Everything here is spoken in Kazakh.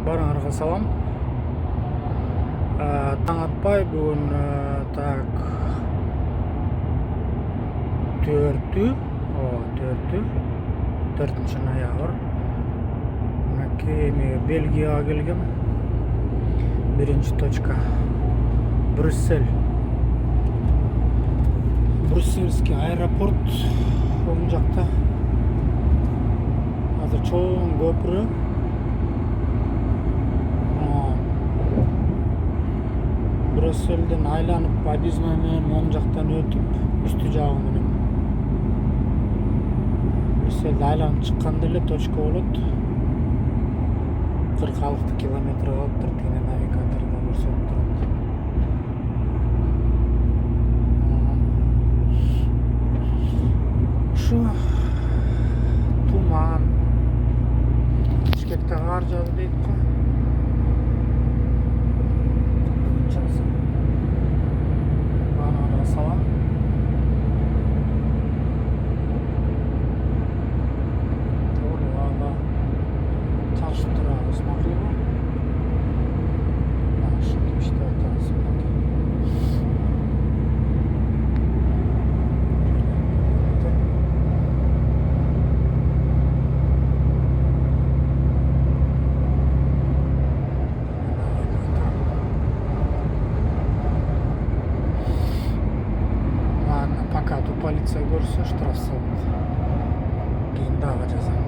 Барыңарга салам. Таң атпай бүгін так 4-4 ноябрь. Эми Бельгияга келгем. Биринчи точка Брюссель. Брюссельский аэропорт оң жакта. Азыр чоң көпүрө. Брюссельден айланып объездной менен оң жактан өтүп, үстү жагы менен Брюссельди айланып чыкканда эле точка болот. 46 километр калыптыр, тигине навигатордо көрсөтүп турат. Ушу туман. Бишкекте кар жаады дейт го. Салам. Ага. Чаршып турабыз, макулбу? Ушинтип иштеп атабыз. Пока полиция көрсө штраф салат. Кийин дагы жазам.